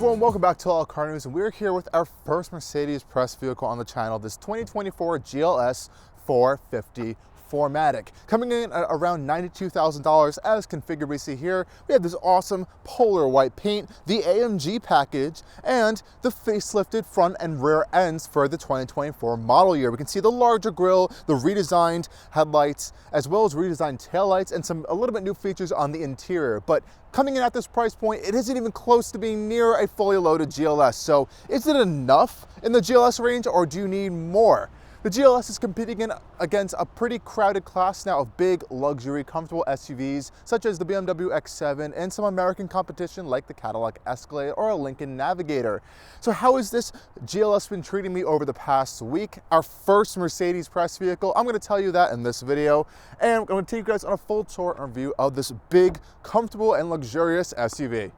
everyone, welcome back to Allcarnews, and we're here with our first Mercedes press vehicle on the channel, this 2024 GLS 450 4MATIC. Coming in at around $92,000 as configured. We see here, we have this awesome polar white paint, the AMG package, and the facelifted front and rear ends for the 2024 model year. We can see the larger grille, the redesigned headlights, as well as redesigned taillights, and a little bit new features on the interior. But coming in at this price point, it isn't even close to being near a fully loaded GLS. So is it enough in the GLS range, or do you need more? The GLS is competing against a pretty crowded class now of big, luxury, comfortable SUVs, such as the BMW X7 and some American competition like the Cadillac Escalade or a Lincoln Navigator. So how has this GLS been treating me over the past week? Our first Mercedes press vehicle, I'm going to tell you that in this video, and I'm going to take you guys on a full tour and review of this big, comfortable, and luxurious SUV.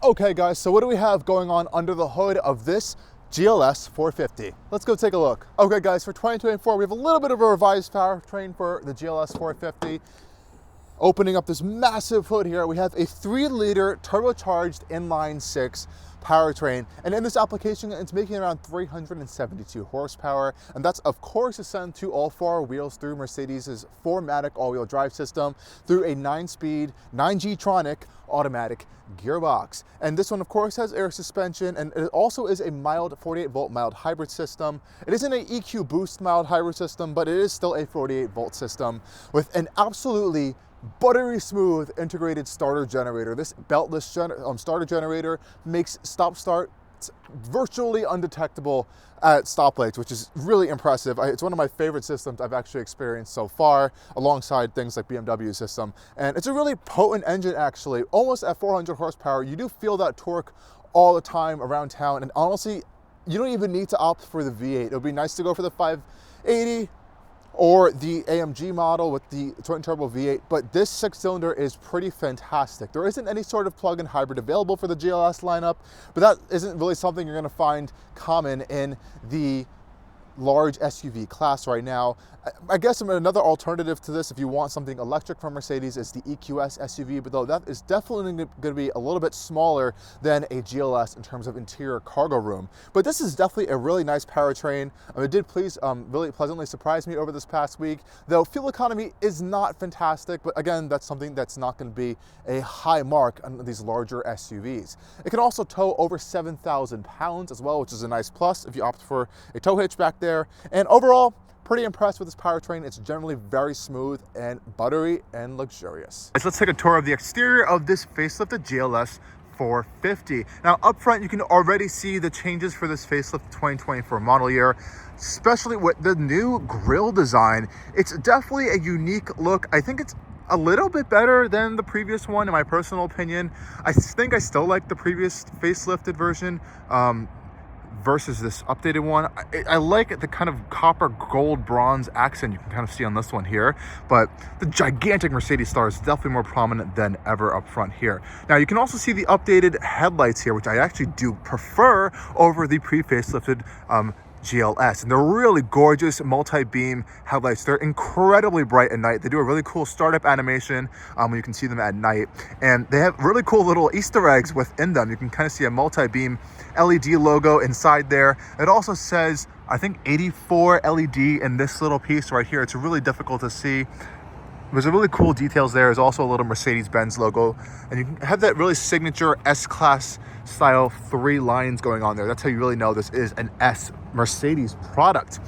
Okay guys, so what do we have going on under the hood of this GLS 450? Let's go take a look. Okay guys, for 2024, we have a little bit of a revised powertrain for the GLS 450. Opening up this massive hood here, we have a 3-liter turbocharged inline-6 powertrain, and in this application it's making around 372 horsepower, and that's of course sent to all 4 wheels through Mercedes's 4MATIC all-wheel drive system through a 9-speed 9G-tronic automatic gearbox. And this one of course has air suspension, and it also is a mild 48-volt mild hybrid system. It isn't an EQ boost mild hybrid system, but it is still a 48-volt system with an absolutely buttery smooth integrated starter generator. This beltless starter generator makes stop-start virtually undetectable at stoplights, which is really impressive. It's one of my favorite systems I've actually experienced so far, alongside things like BMW's system. And it's a really potent engine actually, almost at 400 horsepower. You do feel that torque all the time around town, and honestly, you don't even need to opt for the V8. It would be nice to go for the 580 or the AMG model with the twin turbo V8, but this 6-cylinder is pretty fantastic. There isn't any sort of plug-in hybrid available for the GLS lineup, but that isn't really something you're gonna find common in the large SUV class right now. I guess another alternative to this, if you want something electric from Mercedes, is the EQS SUV, but though that is definitely going to be a little bit smaller than a GLS in terms of interior cargo room. But this is definitely a really nice powertrain. It did really pleasantly surprise me over this past week, though fuel economy is not fantastic, but again, that's something that's not going to be a high mark on these larger SUVs. It can also tow over 7,000 pounds as well, which is a nice plus if you opt for a tow hitch back there. And overall, pretty impressed with this powertrain. It's generally very smooth and buttery and luxurious. Let's take a tour of the exterior of this facelifted GLS 450. Now up front, you can already see the changes for this facelift 2024 model year, especially with the new grille design. It's definitely a unique look. I think it's a little bit better than the previous one in my personal opinion. I think I still like the previous facelifted version versus this updated one. I like the kind of copper gold bronze accent you can kind of see on this one here, but the gigantic Mercedes star is definitely more prominent than ever up front here. Now you can also see the updated headlights here, which I actually do prefer over the pre-facelifted GLS, and they're really gorgeous multi-beam headlights. They're incredibly bright at night. They do a really cool startup animation when you can see them at night, and they have really cool little Easter eggs within them. You can kind of see a multi-beam LED logo inside there. It also says, I think, 84 LED in this little piece right here. It's really difficult to see. There's a really cool details there. There's also a little Mercedes-Benz logo, and you can have that really signature S-Class style 3 lines going on there. That's how you really know this is an S Mercedes product.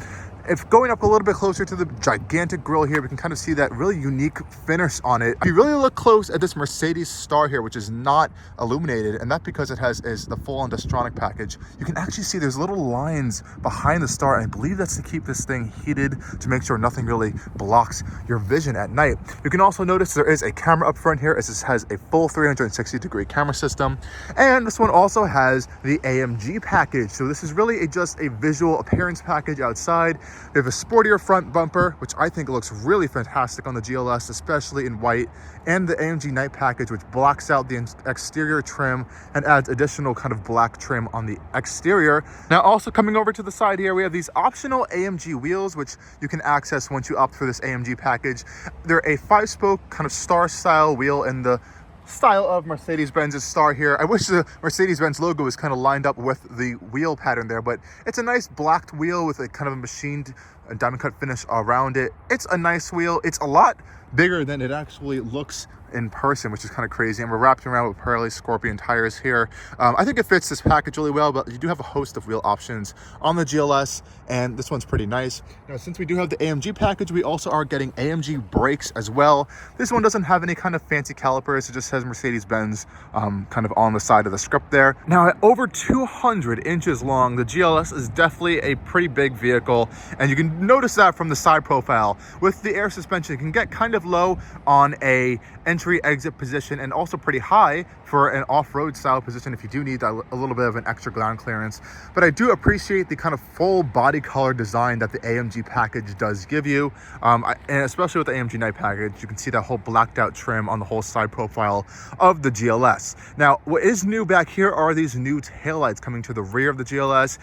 If going up a little bit closer to the gigantic grille here, we can kind of see that really unique finish on it. If you really look close at this Mercedes star here, which is not illuminated, and that's because it is the full-on Distronic package, you can actually see there's little lines behind the star, and I believe that's to keep this thing heated to make sure nothing really blocks your vision at night. You can also notice there is a camera up front here, as this has a full 360-degree camera system, and this one also has the AMG package. So this is really just a visual appearance package outside. We have a sportier front bumper, which I think looks really fantastic on the GLS, especially in white, and the AMG Night package, which blocks out the exterior trim and adds additional kind of black trim on the exterior. Now, also coming over to the side here, we have these optional AMG wheels, which you can access once you opt for this AMG package. They're a 5-spoke kind of star-style wheel in the style of Mercedes-Benz's star here. I wish the Mercedes-Benz logo was kind of lined up with the wheel pattern there, but it's a nice blacked wheel with a kind of a machined diamond cut finish around it. It's a nice wheel. It's a lot bigger than it actually looks in person, which is kind of crazy. And we're wrapped around with Pirelli Scorpion tires here. I think it fits this package really well, but you do have a host of wheel options on the GLS, and this one's pretty nice. Now, since we do have the AMG package, we also are getting AMG brakes as well. This one doesn't have any kind of fancy calipers. It just says Mercedes-Benz kind of on the side of the script there. Now, at over 200 inches long, the GLS is definitely a pretty big vehicle, and you can notice that from the side profile. With the air suspension, it can get kind of low on a entry exit position and also pretty high for an off-road style position if you do need a little bit of an extra ground clearance. But I do appreciate the kind of full body color design that the AMG package does give you, and especially with the AMG Night package, you can see that whole blacked out trim on the whole side profile of the GLS. Now, what is new back here are these new taillights coming to the rear of the GLS.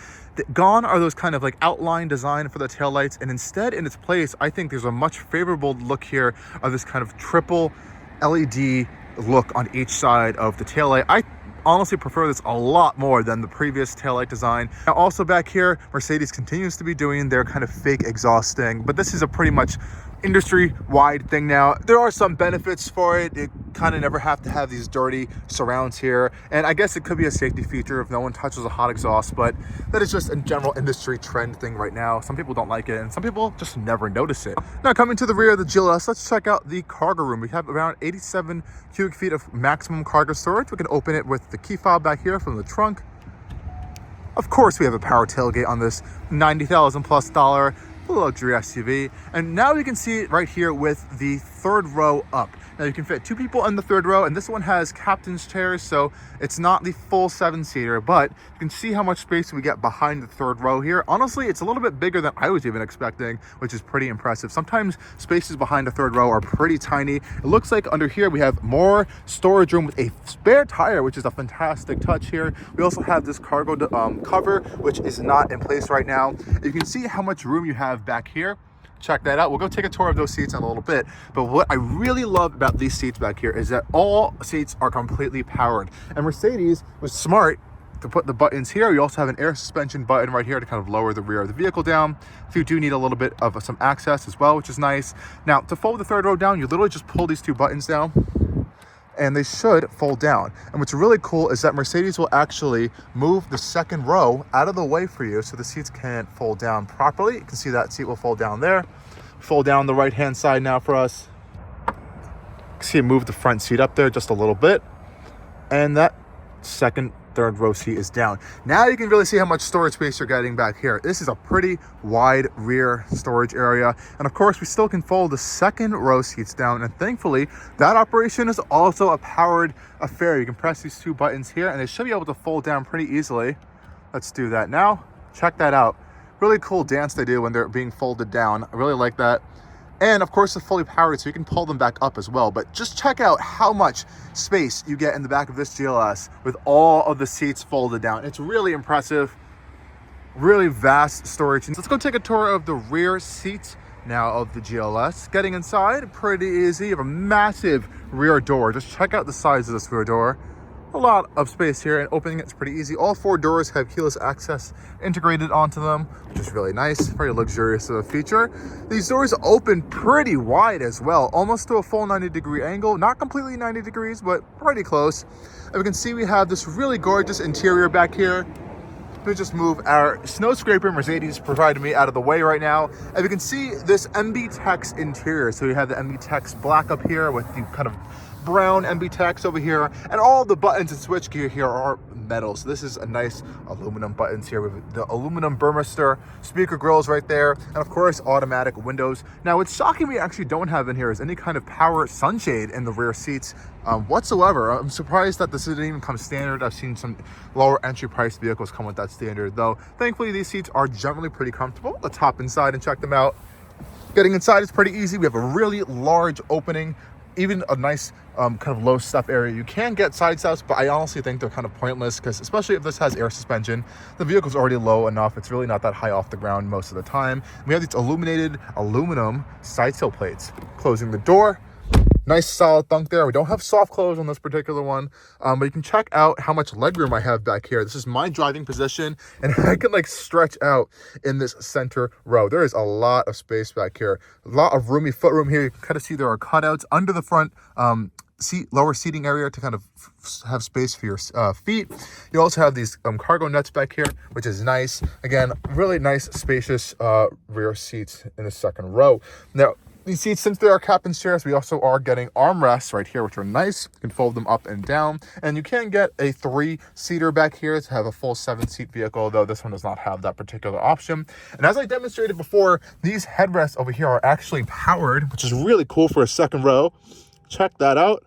Gone are those kind of like outline design for the taillights, and instead in its place, I think there's a much favorable look here of this kind of triple LED look on each side of the taillight. I honestly prefer this a lot more than the previous taillight design. Now, also back here, Mercedes continues to be doing their kind of fake exhausting, but this is a pretty much industry-wide thing now. There are some benefits for it. You kind of never have to have these dirty surrounds here, and I guess it could be a safety feature if no one touches a hot exhaust, but that is just a general industry trend thing right now. Some people don't like it, and some people just never notice it. Now, coming to the rear of the GLS, let's check out the cargo room. We have around 87 cubic feet of maximum cargo storage. We can open it with the key fob back here from the trunk. Of course, we have a power tailgate on this $90,000 plus luxury SUV, and now you can see it right here with the third row up. Now, you can fit 2 people in the third row, and this one has captain's chairs, so it's not the full 7-seater, but you can see how much space we get behind the third row here. Honestly, it's a little bit bigger than I was even expecting, which is pretty impressive. Sometimes spaces behind the third row are pretty tiny. It looks like under here we have more storage room with a spare tire, which is a fantastic touch here. We also have this cargo cover, which is not in place right now. You can see how much room you have back here. Check that out. We'll go take a tour of those seats in a little bit. But what I really love about these seats back here is that all seats are completely powered. And Mercedes was smart to put the buttons here. You also have an air suspension button right here to kind of lower the rear of the vehicle down if you do need a little bit of some access as well, which is nice. Now, to fold the third row down, you literally just pull these 2 buttons down, and they should fold down. And what's really cool is that Mercedes will actually move the second row out of the way for you so the seats can fold down properly. You can see that seat will fold down there. Fold down the right-hand side now for us. You can see it move the front seat up there just a little bit. And that third row seat is down. Now you can really see how much storage space you're getting back here. This is a pretty wide rear storage area. And of course, we still can fold the second row seats down. And thankfully, that operation is also a powered affair. You can press these 2 buttons here and they should be able to fold down pretty easily. Let's do that now. Check that out. Really cool dance they do when they're being folded down. I really like that. And of course, it's fully powered, so you can pull them back up as well. But just check out how much space you get in the back of this GLS with all of the seats folded down. It's really impressive, really vast storage. Let's go take a tour of the rear seats now of the GLS. Getting inside, pretty easy. You have a massive rear door. Just check out the size of this rear door. A lot of space here, and opening it's pretty easy. All 4 doors have keyless access integrated onto them, which is really nice. Very luxurious of a feature. These doors open pretty wide as well, almost to a full 90-degree angle. Not completely 90 degrees, but pretty close. And we can see we have this really gorgeous interior back here. Let me just move our snow scraper Mercedes provided me out of the way right now. And we can see this MB Tex interior. So we have the MB Tex black up here with the kind of brown MB Tex over here, and all the buttons and switch gear here are metal. So this is a nice aluminum buttons here with the aluminum Burmester speaker grills right there, and of course automatic windows. Now, what's shocking we actually don't have in here is any kind of power sunshade in the rear seats whatsoever. I'm surprised that this didn't even come standard. I've seen some lower entry price vehicles come with that standard, though thankfully these seats are generally pretty comfortable. Let's hop inside and check them out. Getting inside is pretty easy. We have a really large opening, even a nice kind of low step area. You can get side steps, but I honestly think they're kind of pointless because especially if this has air suspension, the vehicle's already low enough. It's really not that high off the ground most of the time. We have these illuminated aluminum side sill plates. Closing the door, Nice solid thunk there. We don't have soft close on this particular one, but you can check out how much legroom I have back here. This is my driving position, and I can like stretch out in this center row. There is a lot of space back here, a lot of roomy footroom here. You can kind of see there are cutouts under the front lower seating area to kind of have space for your feet. You also have these cargo nets back here, which is nice. Again, really nice, spacious rear seats in the second row. Now, these seats, since they are captain chairs, we also are getting armrests right here, which are nice. You can fold them up and down. And you can get a 3-seater back here to have a full 7-seat vehicle, though this one does not have that particular option. And as I demonstrated before, these headrests over here are actually powered, which is really cool for a second row. Check that out.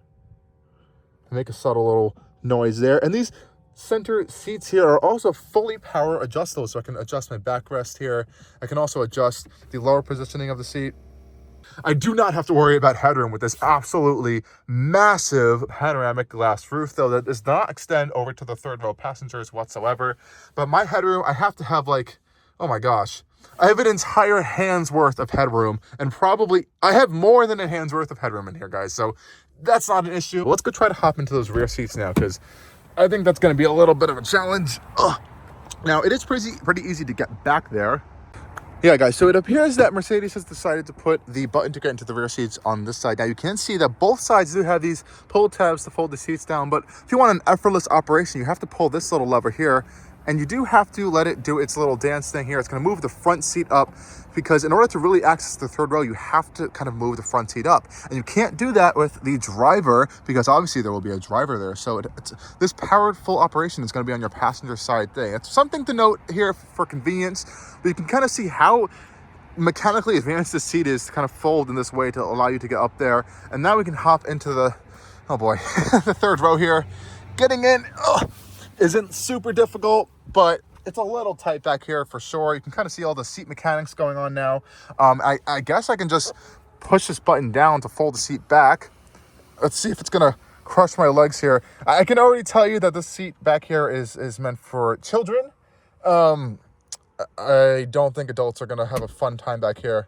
Make a subtle little noise there. And these center seats here are also fully power adjustable, so I can adjust my backrest here. I can also adjust the lower positioning of the seat. I do not have to worry about headroom with this absolutely massive panoramic glass roof, though that does not extend over to the third row passengers whatsoever. But my headroom, I have to have like, oh my gosh, I have an entire hand's worth of headroom, and probably I have more than a hand's worth of headroom in here, guys. So that's not an issue. Let's go try to hop into those rear seats now, because I think that's going to be a little bit of a challenge. Ugh. Now, it is pretty easy to get back there. Yeah, guys, so it appears that Mercedes has decided to put the button to get into the rear seats on this side. Now, you can see that both sides do have these pull tabs to fold the seats down, but if you want an effortless operation, you have to pull this little lever here, and you do have to let it do its little dance thing here. It's going to move the front seat up, because in order to really access the third row, you have to kind of move the front seat up. And you can't do that with the driver, because obviously there will be a driver there. So this powerful operation is going to be on your passenger side thing. It's something to note here for convenience, but you can kind of see how mechanically advanced this seat is to kind of fold in this way to allow you to get up there. And now we can hop into the, oh boy, the third row here. Getting in isn't super difficult, but it's a little tight back here for sure. You can kind of see all the seat mechanics going on now. I guess I can just push this button down to fold the seat back. Let's see if it's gonna crush my legs here. I can already tell you that this seat back here is meant for children. I don't think adults are gonna have a fun time back here.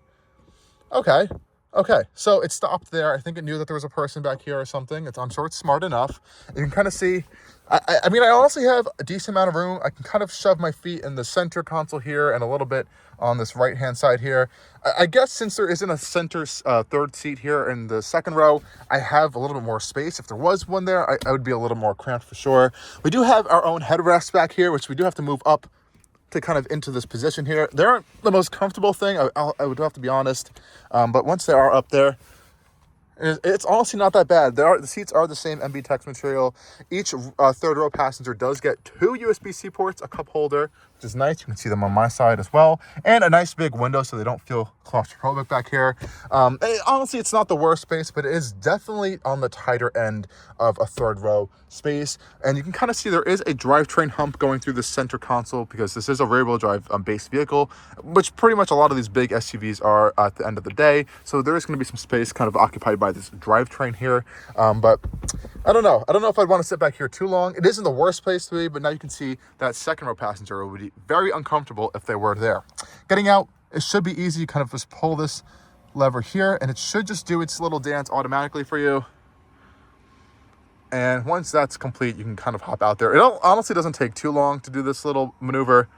Okay, so it stopped there. I think it knew that there was a person back here or something. I'm sure it's smart enough. You can kind of see, I mean, I honestly have a decent amount of room. I can kind of shove my feet in the center console here and a little bit on this right-hand side here. I guess since there isn't a center third seat here in the second row, I have a little bit more space. If there was one there, I would be a little more cramped for sure. We do have our own headrests back here, which we do have to move up to kind of into this position here. They aren't the most comfortable thing, I would have to be honest, but once they are up there, it's honestly not that bad. The seats are the same MB Tex material. Each third row passenger does get 2 USB-C ports, a cup holder, which is nice. You can see them on my side as well, and a nice big window so they don't feel claustrophobic back here. Honestly, it's not the worst space, but it is definitely on the tighter end of a third row space. And you can kind of see there is a drivetrain hump going through the center console, because this is a rear-wheel drive based vehicle, which pretty much a lot of these big SUVs are at the end of the day. So there is going to be some space kind of occupied by this drivetrain here. But I don't know if I'd want to sit back here too long. It isn't the worst place to be, but now you can see that second row passenger would be very uncomfortable if they were there. Getting out, it should be easy. You kind of just pull this lever here, and it should just do its little dance automatically for you. And once that's complete, you can kind of hop out there. It honestly doesn't take too long to do this little maneuver.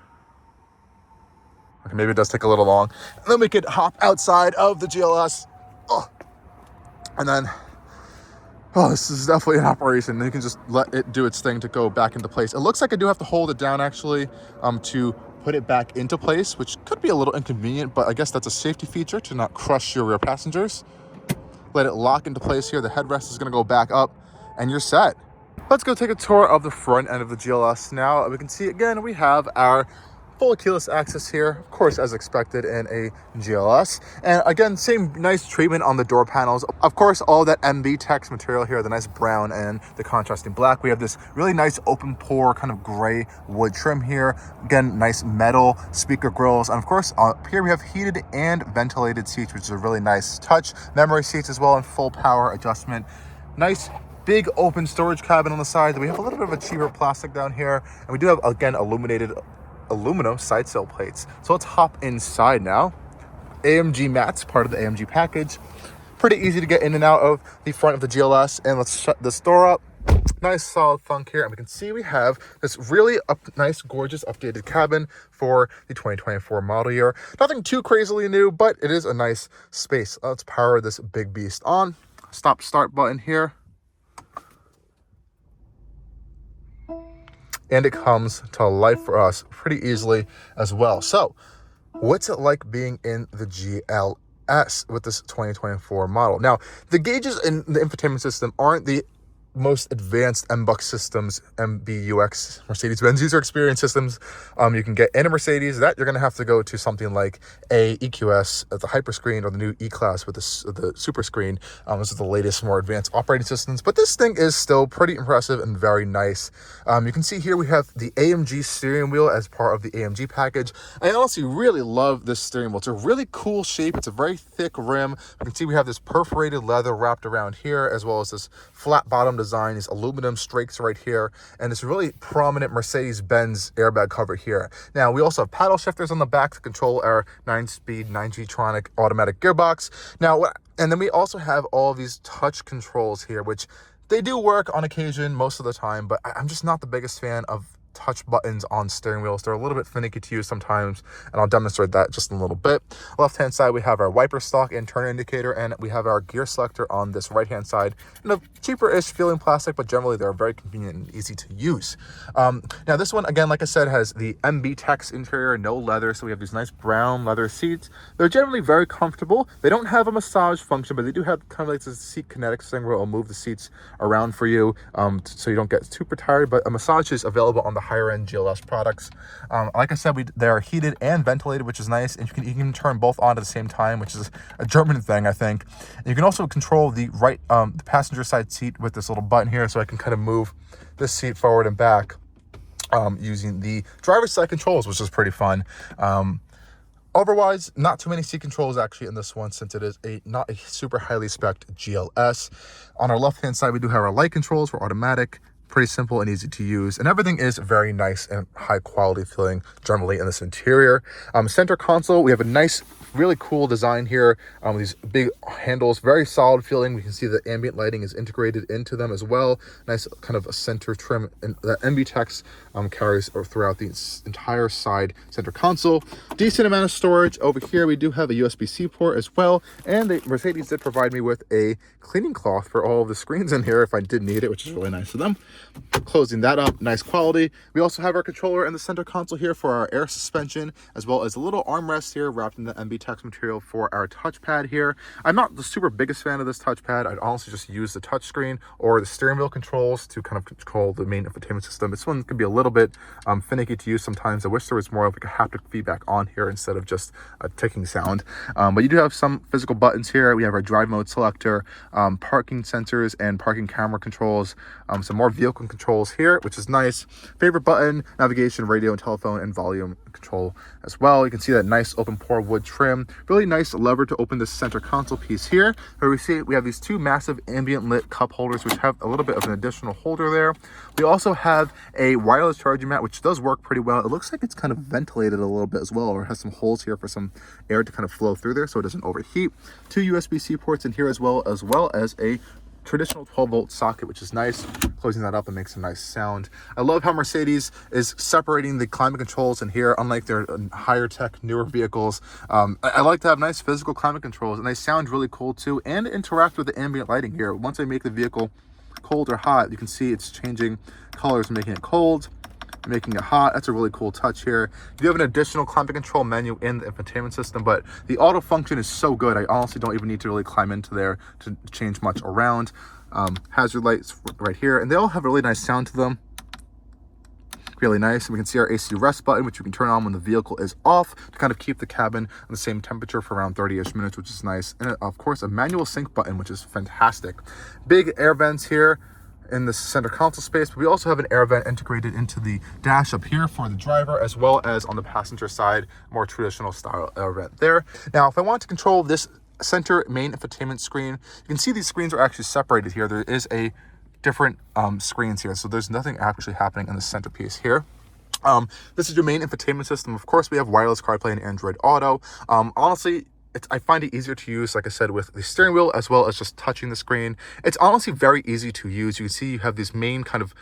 Okay, maybe it does take a little long. And then we could hop outside of the GLS. And then, this is definitely an operation. You can just let it do its thing to go back into place. It looks like I do have to hold it down actually to put it back into place, which could be a little inconvenient, but I guess that's a safety feature to not crush your rear passengers. Let it lock into place here. The headrest is gonna go back up and you're set. Let's go take a tour of the front end of the GLS now. We can see again, we have our full keyless access here, of course, as expected in a GLS. And again, same nice treatment on the door panels. Of course, all that MB Tex material here, the nice brown and the contrasting black. We have this really nice open pore kind of gray wood trim here. Again, nice metal speaker grills. And of course, up here we have heated and ventilated seats, which is a really nice touch. Memory seats as well and full power adjustment. Nice big open storage cabin on the side. We have a little bit of a cheaper plastic down here. And we do have, again, illuminated aluminum side sill plates. So let's hop inside now. AMG mats, part of the AMG package. Pretty easy to get in and out of the front of the GLS. And let's shut this door up. Nice solid thunk here, and we can see we have this really nice, gorgeous, updated cabin for the 2024 model year. Nothing too crazily new, but it is a nice space. Let's power this big beast on. Stop start button here. And it comes to life for us pretty easily as well. So, what's it like being in the GLS with this 2024 model? Now, the gauges in the infotainment system aren't the most advanced MBUX systems, MBUX, Mercedes-Benz user experience systems you can get in a Mercedes. That you're going to have to go to something like a EQS at the Hyperscreen or the new E-Class with the Super Screen. This is the latest, more advanced operating systems, but this thing is still pretty impressive and very nice. You can see here we have the AMG steering wheel as part of the AMG package. I honestly really love this steering wheel. It's a really cool shape. It's a very thick rim. You can see we have this perforated leather wrapped around here, as well as this flat bottom design, these aluminum strakes right here, and this really prominent Mercedes-Benz airbag cover here. Now, we also have paddle shifters on the back to control our 9-speed 9G-tronic automatic gearbox. Now, and then we also have all of these touch controls here, which they do work on occasion most of the time, but I'm just not the biggest fan of touch buttons on steering wheels. They're a little bit finicky to use sometimes, and I'll demonstrate that just in a little bit. Left hand side, we have our wiper stalk and turn indicator, and we have our gear selector on this right hand side in a cheaper-ish feeling plastic, but generally they're very convenient and easy to use. Now this one, again, like I said, has the MB Tex interior, no leather, so we have these nice brown leather seats. They're generally very comfortable. They don't have a massage function, but they do have kind of like this seat kinetics thing where it'll move the seats around for you, so you don't get super tired, but a massage is available on the higher end GLS products. Like I said, they are heated and ventilated, which is nice, and you can turn both on at the same time, which is a German thing, I think. And you can also control the the passenger side seat with this little button here, so I can kind of move this seat forward and back using the driver's side controls, which is pretty fun. Otherwise, not too many seat controls actually in this one, since it is not a super highly spec'd GLS. On our left hand side, we do have our light controls for automatic. Pretty simple and easy to use, and everything is very nice and high quality feeling generally in this interior. Center console, we have a nice, really cool design here with these big handles, very solid feeling. We can see the ambient lighting is integrated into them as well. Nice kind of a center trim, and the MB Tex carries throughout the entire side center console. Decent amount of storage. Over here we do have a USB-C port as well, and the Mercedes did provide me with a cleaning cloth for all of the screens in here if I did need it, which is really nice of them. Closing that up, nice quality. We also have our controller in the center console here for our air suspension, as well as a little armrest here wrapped in the MB Tex material for our touchpad here. I'm not the super biggest fan of this touchpad. I'd honestly just use the touchscreen or the steering wheel controls to kind of control the main infotainment system. This one can be a little bit finicky to use sometimes. I wish there was more of like a haptic feedback on here instead of just a ticking sound. But you do have some physical buttons here. We have our drive mode selector, parking sensors and parking camera controls, some more vehicle controls here, which is nice. Favorite button, navigation, radio and telephone, and volume control as well. You can see that nice open pore wood trim. Really nice lever to open this center console piece here. Where we see we have these two massive ambient lit cup holders, which have a little bit of an additional holder there. We also have a wireless charging mat, which does work pretty well. It looks like it's kind of ventilated a little bit as well, or has some holes here for some air to kind of flow through there so it doesn't overheat. Two USB-C ports in here as well as a traditional 12-volt socket, which is nice. Closing that up, it makes a nice sound. I love how Mercedes is separating the climate controls in here, unlike their higher tech, newer vehicles. I like to have nice physical climate controls, and they sound really cool too, and interact with the ambient lighting here. Once I make the vehicle cold or hot, you can see it's changing colors, making it cold, making it hot. That's a really cool touch here. You have an additional climate control menu in the infotainment system, but the auto function is so good, I honestly don't even need to really climb into there to change much around. Hazard lights right here, and they all have a really nice sound to them. Really nice. And we can see our AC rest button, which you can turn on when the vehicle is off to kind of keep the cabin on the same temperature for around 30-ish minutes, which is nice. And of course, a manual sync button, which is fantastic. Big air vents here in the center console space, but we also have an air vent integrated into the dash up here for the driver, as well as on the passenger side, more traditional style air vent there. Now, if I want to control this center main infotainment screen, you can see these screens are actually separated here. There is a different screens here, so there's nothing actually happening in the centerpiece here. This is your main infotainment system. Of course, we have wireless CarPlay and Android Auto. Honestly, I find it easier to use, like I said, with the steering wheel as well as just touching the screen. It's honestly very easy to use. You can see you have these main kind of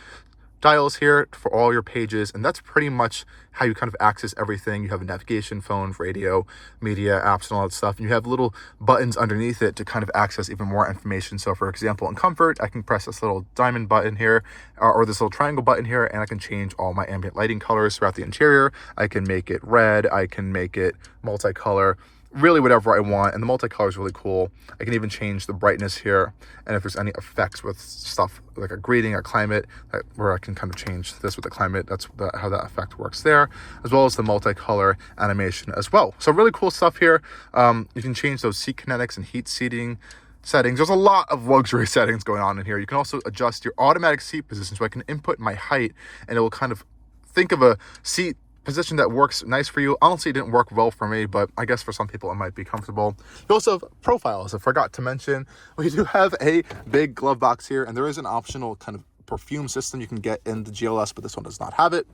dials here for all your pages, and that's pretty much how you kind of access everything. You have a navigation, phone, radio, media, apps, and all that stuff, and you have little buttons underneath it to kind of access even more information. So for example, in comfort, I can press this little diamond button here, or this little triangle button here, and I can change all my ambient lighting colors throughout the interior. I can make it red, I can make it multicolor, really whatever I want, and the multicolor is really cool. I can even change the brightness here, and if there's any effects with stuff like a greeting, a climate, where I can kind of change this with the climate, that's how that effect works there, as well as the multicolor animation as well. So really cool stuff here. You can change those seat kinetics and heat seating settings. There's a lot of luxury settings going on in here. You can also adjust your automatic seat position, so I can input my height and it will kind of think of a seat position that works nice for you. Honestly, it didn't work well for me, but I guess for some people it might be comfortable. You also have profiles. I forgot to mention, we do have a big glove box here, and there is an optional kind of perfume system you can get in the GLS, but this one does not have it.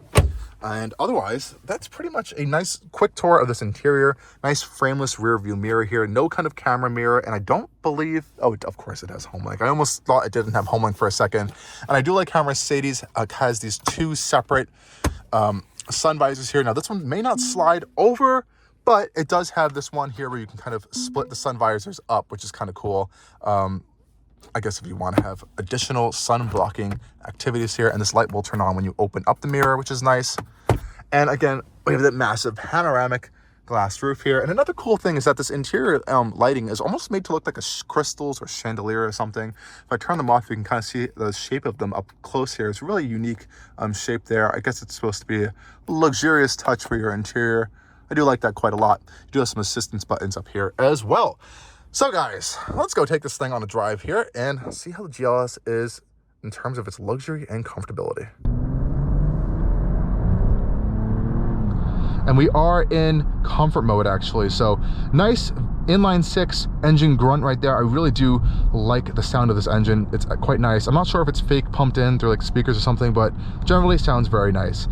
And otherwise, that's pretty much a nice quick tour of this interior. Nice frameless rear view mirror here, no kind of camera mirror, and I don't believe, oh, of course it has HomeLink. I almost thought it didn't have HomeLink for a second. And I do like how Mercedes has these two separate sun visors here. Now this one may not slide over, but it does have this one here where you can kind of split the sun visors up, which is kind of cool. I guess if you want to have additional sun blocking activities here, and this light will turn on when you open up the mirror, which is nice. And again, we have that massive panoramic glass roof here. And another cool thing is that this interior lighting is almost made to look like crystals or chandelier or something. If I turn them off, you can kind of see the shape of them up close here. It's really unique shape there. I guess it's supposed to be a luxurious touch for your interior. I do like that quite a lot. You do have some assistance buttons up here as well. So guys, let's go take this thing on a drive here and see how the GLS is in terms of its luxury and comfortability. And we are in comfort mode actually. So nice inline six engine grunt right there. I really do like the sound of this engine. It's quite nice. I'm not sure if it's fake pumped in through like speakers or something, but generally it sounds very nice.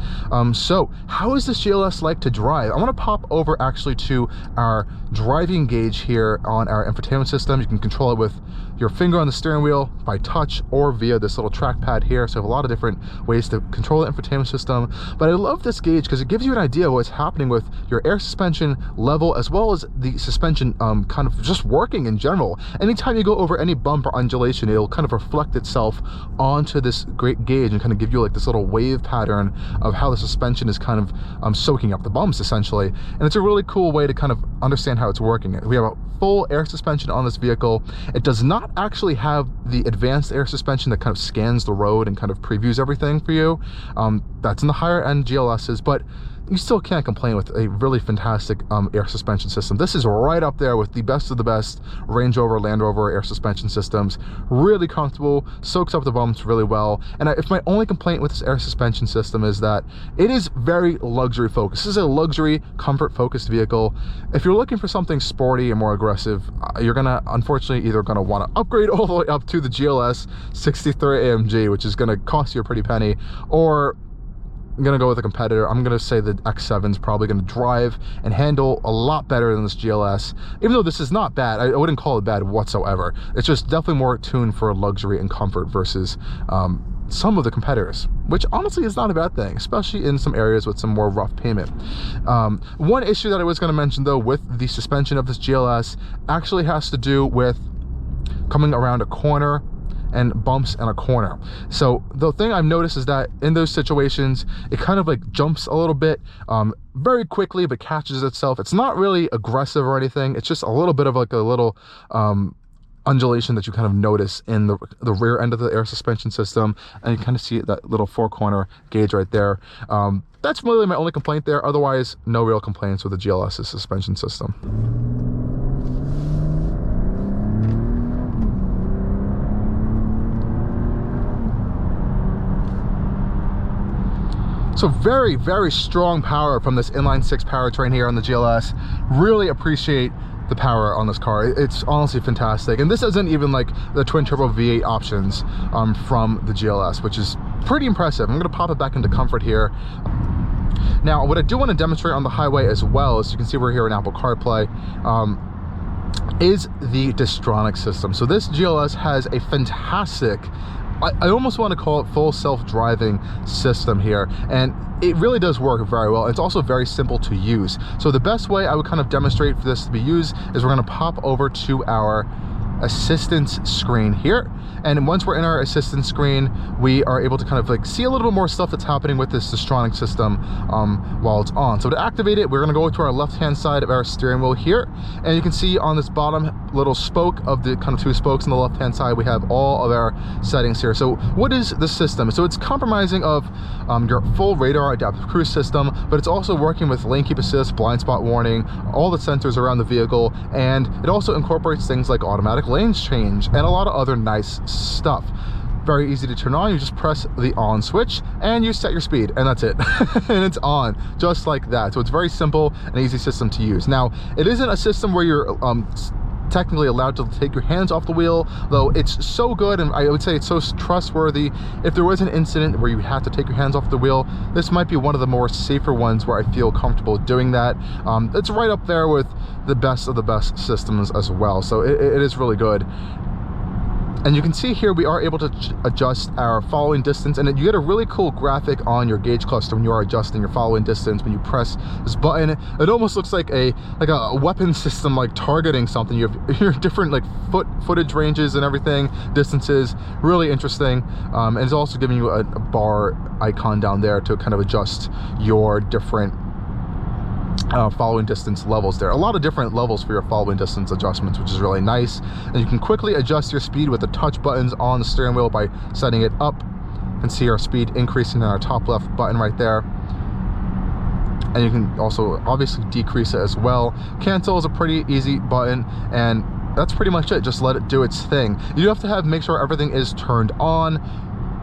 So how is this GLS like to drive? I want to pop over actually to our driving gauge here on our infotainment system. You can control it with your finger on the steering wheel, by touch, or via this little trackpad here. So I have a lot of different ways to control the infotainment system. But I love this gauge because it gives you an idea of what's happening with your air suspension level, as well as the suspension kind of just working in general. Anytime you go over any bump or undulation, it'll kind of reflect itself onto this great gauge and kind of give you like this little wave pattern of how the suspension is kind of soaking up the bumps essentially. And it's a really cool way to kind of understand how it's working. We have a full air suspension on this vehicle. It does not actually have the advanced air suspension that kind of scans the road and kind of previews everything for you. That's in the higher end GLS's, but you still can't complain with a really fantastic air suspension system. This is right up there with the best of the best Range Rover, Land Rover air suspension systems. Really comfortable, soaks up the bumps really well. And if my only complaint with this air suspension system is that it is very luxury focused. This is a luxury, comfort focused vehicle. If you're looking for something sporty and more aggressive, you're gonna unfortunately either gonna want to upgrade all the way up to the GLS 63 AMG, which is gonna cost you a pretty penny, or I'm gonna go with a competitor. I'm gonna say the X7 is probably gonna drive and handle a lot better than this GLS. Even though this is not bad, I wouldn't call it bad whatsoever. It's just definitely more tuned for luxury and comfort versus some of the competitors, which honestly is not a bad thing, especially in some areas with some more rough pavement. One issue that I was gonna mention though with the suspension of this GLS actually has to do with coming around a corner and bumps in a corner. So the thing I've noticed is that in those situations, it kind of like jumps a little bit very quickly, but catches itself. It's not really aggressive or anything. It's just a little bit of like a little undulation that you kind of notice in the rear end of the air suspension system. And you kind of see that little four corner gauge right there. That's really my only complaint there. Otherwise, no real complaints with the GLS's suspension system. So very, very strong power from this inline six powertrain here on the GLS. Really appreciate the power on this car. It's honestly fantastic. And this isn't even like the twin turbo V8 options from the GLS, which is pretty impressive. I'm gonna pop it back into comfort here. Now, what I do want to demonstrate on the highway as well is, you can see we're here in Apple CarPlay. is the Distronic system. So this GLS has a fantastic, I almost want to call it full self-driving system here, and it really does work very well. It's also very simple to use. So the best way I would kind of demonstrate for this to be used is we're going to pop over to our assistance screen here, and once we're in our assistance screen, we are able to kind of like see a little bit more stuff that's happening with this Distronic system while it's on. So to activate it, we're going to go to our left hand side of our steering wheel here, and you can see on this bottom little spoke of the kind of two spokes on the left hand side, we have all of our settings here. So what is the system? So it's compromising of your full radar adaptive cruise system, but it's also working with lane keep assist, blind spot warning, all the sensors around the vehicle, and it also incorporates things like automatic lanes change and a lot of other nice stuff. Very easy to turn on. You just press the on switch and you set your speed, and that's it. And it's on just like that. So it's very simple and easy system to use. Now, it isn't a system where you're technically allowed to take your hands off the wheel, though it's so good, and I would say it's so trustworthy. If there was an incident where you had to take your hands off the wheel, this might be one of the more safer ones where I feel comfortable doing that. It's right up there with the best of the best systems as well, so it is really good. And you can see here we are able to adjust our following distance, and you get a really cool graphic on your gauge cluster when you are adjusting your following distance. When you press this button, it almost looks like a weapon system, like targeting something. You have your different like footage ranges and everything, distances, really interesting. And it's also giving you a bar icon down there to kind of adjust your different following distance levels there. A lot of different levels for your following distance adjustments, which is really nice. And you can quickly adjust your speed with the touch buttons on the steering wheel by setting it up. You can see our speed increasing in our top left button right there. And you can also obviously decrease it as well. Cancel is a pretty easy button, and that's pretty much it. Just let it do its thing. You do have to make sure everything is turned on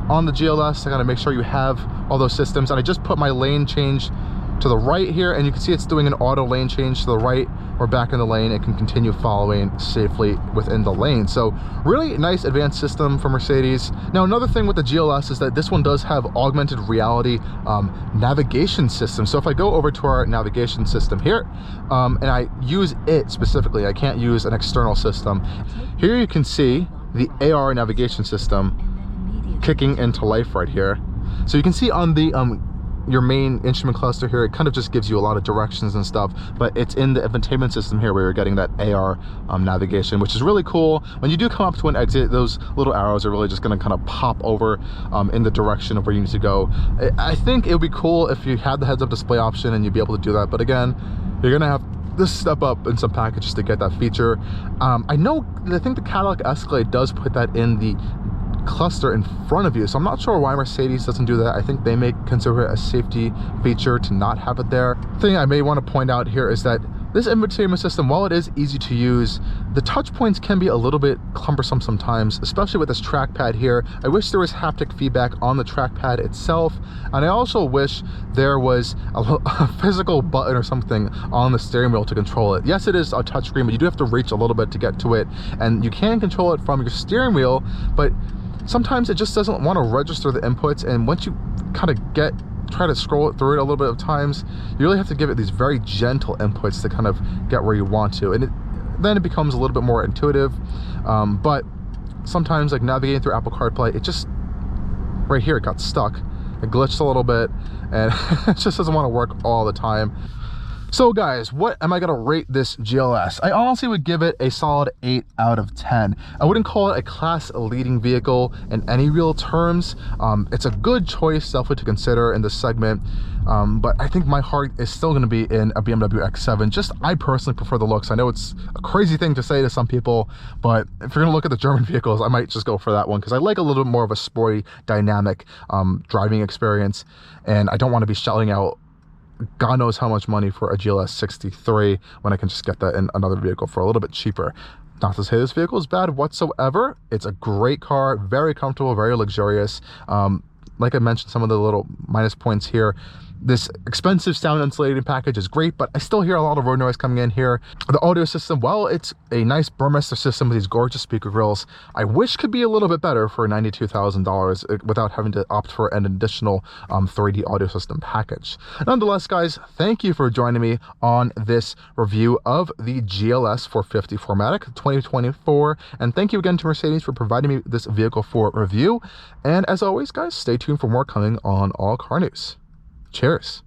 the GLS. I gotta make sure you have all those systems. And I just put my lane change to the right here, and you can see it's doing an auto lane change to the right. We're back in the lane. It can continue following safely within the lane. So really nice advanced system for Mercedes. Now, another thing with the GLS is that this one does have augmented reality navigation system. So if I go over to our navigation system here, and I use it specifically, I can't use an external system. Here you can see the AR navigation system kicking into life right here. So you can see on the your main instrument cluster here, it kind of just gives you a lot of directions and stuff, but it's in the infotainment system here where you're getting that AR navigation, which is really cool. When you do come up to an exit, those little arrows are really just going to kind of pop over in the direction of where you need to go. I think it would be cool if you had the heads-up display option and you'd be able to do that, but again, you're gonna have this step up in some packages to get that feature. I think the Cadillac Escalade does put that in the cluster in front of you, so I'm not sure why Mercedes doesn't do that. I think they may consider it a safety feature to not have it there. The thing I may want to point out here is that this infotainment system, while it is easy to use, the touch points can be a little bit cumbersome sometimes, especially with this trackpad here. I wish there was haptic feedback on the trackpad itself, and I also wish there was a physical button or something on the steering wheel to control it. Yes, it is a touchscreen, but you do have to reach a little bit to get to it, and you can control it from your steering wheel, but sometimes it just doesn't want to register the inputs, and once you kind of try to scroll it through it a little bit of times, you really have to give it these very gentle inputs to kind of get where you want to, and then it becomes a little bit more intuitive. But sometimes, like navigating through Apple CarPlay, it just, right here, it got stuck. It glitched a little bit, and it just doesn't want to work all the time. So guys, what am I gonna rate this GLS? I honestly would give it a solid 8 out of 10. I wouldn't call it a class-leading vehicle in any real terms. It's a good choice, definitely to consider in this segment. But I think my heart is still gonna be in a BMW X7. Just, I personally prefer the looks. I know it's a crazy thing to say to some people, but if you're gonna look at the German vehicles, I might just go for that one, because I like a little bit more of a sporty, dynamic driving experience, and I don't wanna be shelling out God knows how much money for a GLS 63 when I can just get that in another vehicle for a little bit cheaper. Not to say this vehicle is bad whatsoever. It's a great car, very comfortable, very luxurious. Like I mentioned, some of the little minus points here. This expensive sound insulating package is great, but I still hear a lot of road noise coming in here. The audio system, well, it's a nice Burmester system with these gorgeous speaker grills. I wish could be a little bit better for $92,000 without having to opt for an additional 3D audio system package. Nonetheless, guys, thank you for joining me on this review of the GLS 450 4MATIC 2024, and thank you again to Mercedes for providing me this vehicle for review. And as always, guys, stay tuned for more coming on Allcarnews. Cheers.